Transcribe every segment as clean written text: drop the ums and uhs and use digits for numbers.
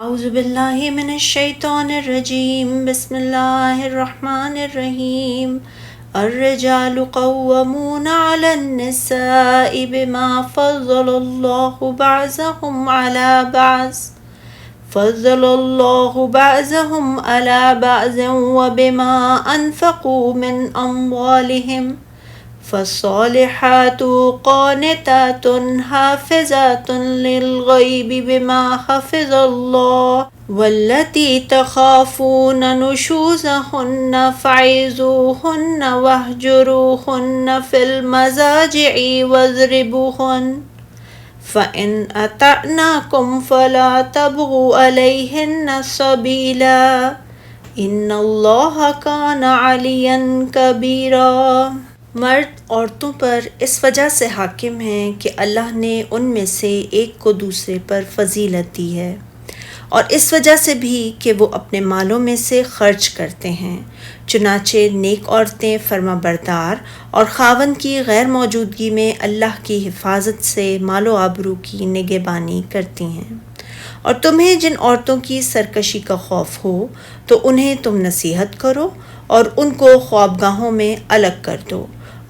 اعوذ باللہ من الشیطان الرجیم بسم اللہ الرحمن الرحیم الرجال قوامون علی النساء بما فضل اللہ بعضهم علی بعض وبما انفقوا من اموالهم فالصالحات قانتات حافظات للغیب بما حفظ اللہ واللتی تخافون نشوزهن فعظوهن واہجروهن فی المضاجع واضربوهن فإن أطعناكم فلا تبغوا عليهن سبيلا ان اللہ کان علیا کبیرا۔ مرد عورتوں پر اس وجہ سے حاکم ہیں کہ اللہ نے ان میں سے ایک کو دوسرے پر فضیلت دی ہے، اور اس وجہ سے بھی کہ وہ اپنے مالوں میں سے خرچ کرتے ہیں، چنانچہ نیک عورتیں فرما بردار اور خاوند کی غیر موجودگی میں اللہ کی حفاظت سے مال و آبرو کی نگہبانی کرتی ہیں۔ اور تمہیں جن عورتوں کی سرکشی کا خوف ہو تو انہیں تم نصیحت کرو اور ان کو خوابگاہوں میں الگ کر دو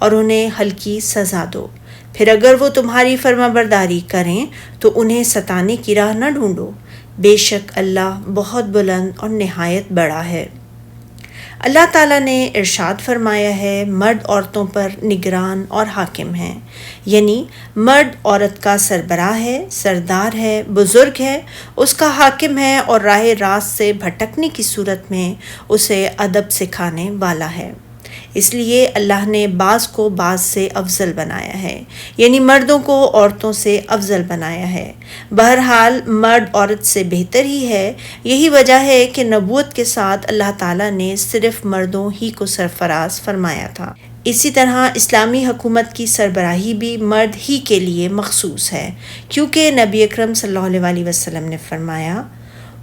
اور انہیں ہلکی سزا دو، پھر اگر وہ تمہاری فرما برداری کریں تو انہیں ستانے کی راہ نہ ڈھونڈو، بے شک اللہ بہت بلند اور نہایت بڑا ہے۔ اللہ تعالیٰ نے ارشاد فرمایا ہے مرد عورتوں پر نگران اور حاکم ہیں، یعنی مرد عورت کا سربراہ ہے، سردار ہے، بزرگ ہے، اس کا حاکم ہے اور راہ راست سے بھٹکنے کی صورت میں اسے ادب سکھانے والا ہے۔ اس لیے اللہ نے بعض کو بعض سے افضل بنایا ہے، یعنی مردوں کو عورتوں سے افضل بنایا ہے۔ بہرحال مرد عورت سے بہتر ہی ہے، یہی وجہ ہے کہ نبوت کے ساتھ اللہ تعالیٰ نے صرف مردوں ہی کو سرفراز فرمایا تھا۔ اسی طرح اسلامی حکومت کی سربراہی بھی مرد ہی کے لیے مخصوص ہے، کیونکہ نبی اکرم صلی اللہ علیہ وسلم نے فرمایا،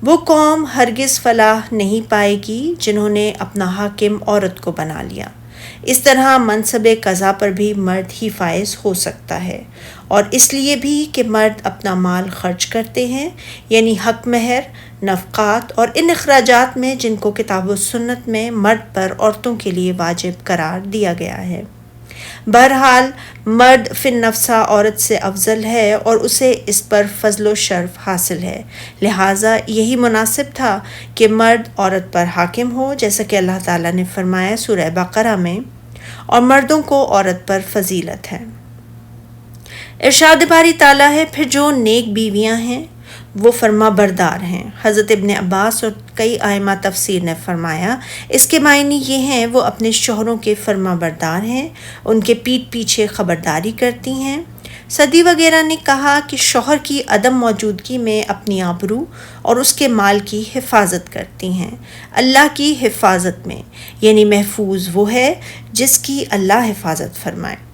وہ قوم ہرگز فلاح نہیں پائے گی جنہوں نے اپنا حاکم عورت کو بنا لیا۔ اس طرح منصب قضا پر بھی مرد ہی فائز ہو سکتا ہے، اور اس لیے بھی کہ مرد اپنا مال خرچ کرتے ہیں، یعنی حق مہر، نفقات اور ان اخراجات میں جن کو کتاب و سنت میں مرد پر عورتوں کے لیے واجب قرار دیا گیا ہے۔ بہرحال مرد فی النفس عورت سے افضل ہے اور اسے اس پر فضل و شرف حاصل ہے، لہٰذا یہی مناسب تھا کہ مرد عورت پر حاکم ہو، جیسا کہ اللہ تعالیٰ نے فرمایا سورہ بقرہ میں، اور مردوں کو عورت پر فضیلت ہے۔ ارشاد باری تعالیٰ ہے، پھر جو نیک بیویاں ہیں وہ فرما بردار ہیں۔ حضرت ابن عباس اور کئی ائمہ تفسیر نے فرمایا اس کے معنی یہ ہیں وہ اپنے شوہروں کے فرما بردار ہیں، ان کے پیٹھ پیچھے خبرداری کرتی ہیں۔ صدی وغیرہ نے کہا کہ شوہر کی عدم موجودگی میں اپنی آبرو اور اس کے مال کی حفاظت کرتی ہیں، اللہ کی حفاظت میں، یعنی محفوظ وہ ہے جس کی اللہ حفاظت فرمائے۔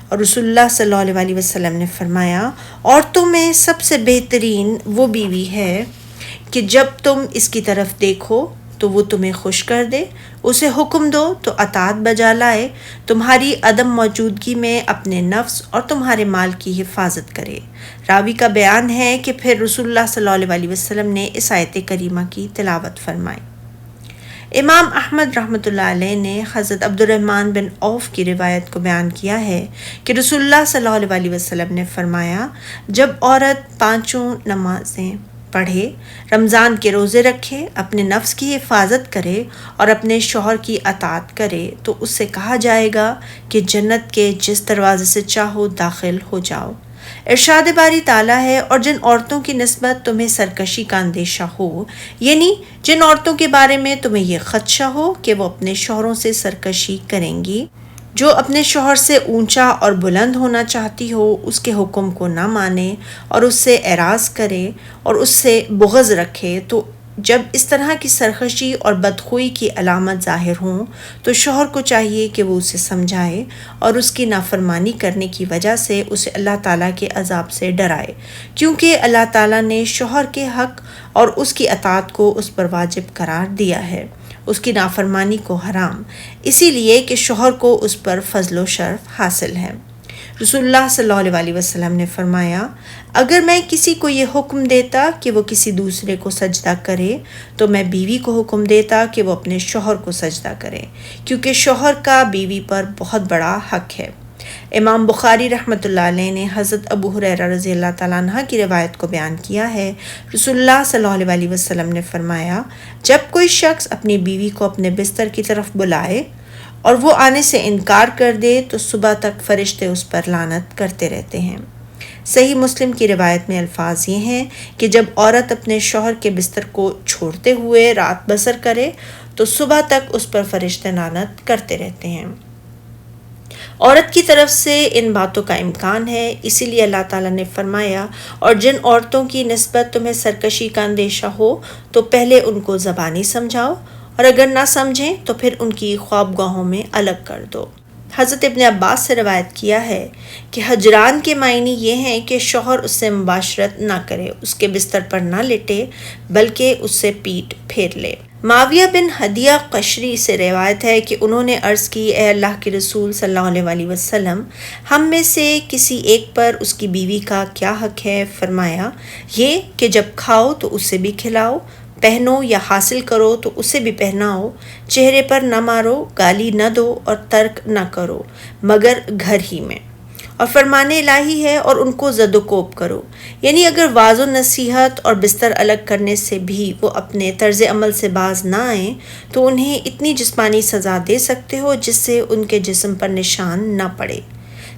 اور رسول اللہ صلی اللہ علیہ وسلم نے فرمایا، عورتوں میں سب سے بہترین وہ بیوی ہے کہ جب تم اس کی طرف دیکھو تو وہ تمہیں خوش کر دے، اسے حکم دو تو اطاعت بجا لائے، تمہاری عدم موجودگی میں اپنے نفس اور تمہارے مال کی حفاظت کرے۔ راوی کا بیان ہے کہ پھر رسول اللہ صلی اللہ علیہ وسلم نے اس آیت کریمہ کی تلاوت فرمائی۔ امام احمد رحمۃ اللہ علیہ نے حضرت عبد الرحمن بن عوف کی روایت کو بیان کیا ہے کہ رسول اللہ صلی اللہ علیہ وسلم نے فرمایا، جب عورت 5 نمازیں پڑھے، رمضان کے روزے رکھے، اپنے نفس کی حفاظت کرے اور اپنے شوہر کی اطاعت کرے تو اس سے کہا جائے گا کہ جنت کے جس دروازے سے چاہو داخل ہو جاؤ۔ ارشاد باری تعالیٰ ہے، اور جن عورتوں کی نسبت تمہیں سرکشی کا اندیشہ ہو، یعنی جن عورتوں کے بارے میں تمہیں یہ خدشہ ہو کہ وہ اپنے شوہروں سے سرکشی کریں گی، جو اپنے شوہر سے اونچا اور بلند ہونا چاہتی ہو، اس کے حکم کو نہ مانے اور اس سے اعراض کرے اور اس سے بغض رکھے، تو جب اس طرح کی سرکشی اور بدخوئی کی علامت ظاہر ہوں تو شوہر کو چاہیے کہ وہ اسے سمجھائے اور اس کی نافرمانی کرنے کی وجہ سے اسے اللہ تعالیٰ کے عذاب سے ڈرائے، کیونکہ اللہ تعالیٰ نے شوہر کے حق اور اس کی اطاعت کو اس پر واجب قرار دیا ہے، اس کی نافرمانی کو حرام، اسی لیے کہ شوہر کو اس پر فضل و شرف حاصل ہے۔ رسول اللہ صلی اللہ علیہ وسلم نے فرمایا اگر میں کسی کو یہ حکم دیتا کہ وہ کسی دوسرے کو سجدہ کرے تو میں بیوی کو حکم دیتا کہ وہ اپنے شوہر کو سجدہ کرے، کیونکہ شوہر کا بیوی پر بہت بڑا حق ہے۔ امام بخاری رحمۃ اللہ علیہ نے حضرت ابو ہریرہ رضی اللہ تعالیٰ عنہ کی روایت کو بیان کیا ہے، رسول اللہ صلی اللہ علیہ وسلم نے فرمایا جب کوئی شخص اپنی بیوی کو اپنے بستر کی طرف بلائے اور وہ آنے سے انکار کر دے تو صبح تک فرشتے اس پر لعنت کرتے رہتے ہیں۔ صحیح مسلم کی روایت میں الفاظ یہ ہیں کہ جب عورت اپنے شوہر کے بستر کو چھوڑتے ہوئے رات بسر کرے تو صبح تک اس پر فرشتے لعنت کرتے رہتے ہیں۔ عورت کی طرف سے ان باتوں کا امکان ہے، اسی لیے اللہ تعالیٰ نے فرمایا اور جن عورتوں کی نسبت تمہیں سرکشی کا اندیشہ ہو تو پہلے ان کو زبانی سمجھاؤ اور اگر نہ سمجھیں تو پھر ان کی خوابگاہوں میں الگ کر دو۔ حضرت ابن عباس سے روایت کیا ہے کہ ہجران کے معنی یہ ہیں کہ شوہر اس سے مباشرت نہ کرے، اس کے بستر پر نہ لیٹے بلکہ اس سے پیٹ پھیر لے۔ معاویہ بن حدیہ قشری سے روایت ہے کہ انہوں نے عرض کی اے اللہ کے رسول صلی اللہ علیہ وسلم، ہم میں سے کسی ایک پر اس کی بیوی کا کیا حق ہے؟ فرمایا یہ کہ جب کھاؤ تو اسے بھی کھلاؤ، پہنو یا حاصل کرو تو اسے بھی پہناؤ، چہرے پر نہ مارو، گالی نہ دو اور ترک نہ کرو مگر گھر ہی میں، اور فرمان الہی ہے اور ان کو زد و کوب کرو، یعنی اگر واعظ و نصیحت اور بستر الگ کرنے سے بھی وہ اپنے طرز عمل سے باز نہ آئیں تو انہیں اتنی جسمانی سزا دے سکتے ہو جس سے ان کے جسم پر نشان نہ پڑے۔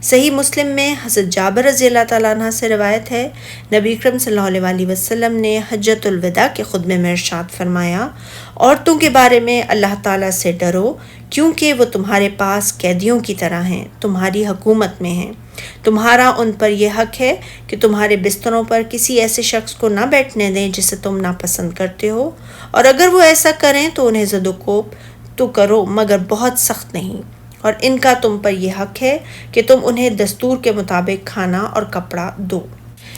صحیح مسلم میں حضرت جابر رضی اللہ تعالیٰ عنہ سے روایت ہے نبی اکرم صلی اللہ علیہ وسلم نے حجۃ الوداع کے خطبے میں ارشاد فرمایا عورتوں کے بارے میں اللہ تعالیٰ سے ڈرو کیونکہ وہ تمہارے پاس قیدیوں کی طرح ہیں، تمہاری حکومت میں ہیں، تمہارا ان پر یہ حق ہے کہ تمہارے بستروں پر کسی ایسے شخص کو نہ بیٹھنے دیں جسے تم ناپسند کرتے ہو، اور اگر وہ ایسا کریں تو انہیں زد و کوب تو کرو مگر بہت سخت نہیں، اور ان کا تم پر یہ حق ہے کہ تم انہیں دستور کے مطابق کھانا اور کپڑا دو۔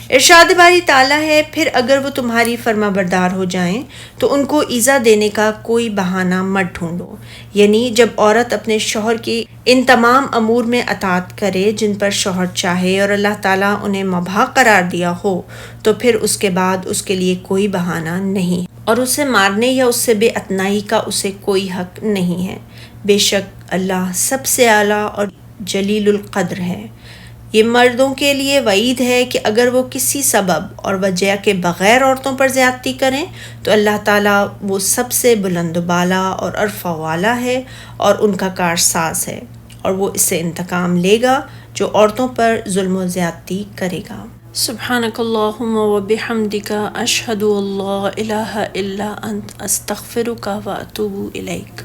ارشاد باری تعالیٰ ہے پھر اگر وہ تمہاری فرما بردار ہو جائیں تو ان کو ایذا دینے کا کوئی بہانہ مت ڈھونڈو، یعنی جب عورت اپنے شوہر کی ان تمام امور میں اطاعت کرے جن پر شوہر چاہے اور اللہ تعالیٰ انہیں مباح قرار دیا ہو تو پھر اس کے بعد اس کے لیے کوئی بہانہ نہیں اور اسے مارنے یا اس سے بے اتنائی کا اسے کوئی حق نہیں ہے۔ بے شک اللہ سب سے اعلیٰ اور جلیل القدر ہے۔ یہ مردوں کے لیے وعید ہے کہ اگر وہ کسی سبب اور وجہ کے بغیر عورتوں پر زیادتی کریں تو اللہ تعالیٰ وہ سب سے بلند و بالا اور عرفہ والا ہے اور ان کا کارساز ہے، اور وہ اس سے انتقام لے گا جو عورتوں پر ظلم و زیادتی کرے گا۔ سبحانک اللہم و بحمدک اشہد ان لا الہ الا انت استغفرک و اتوب الیک۔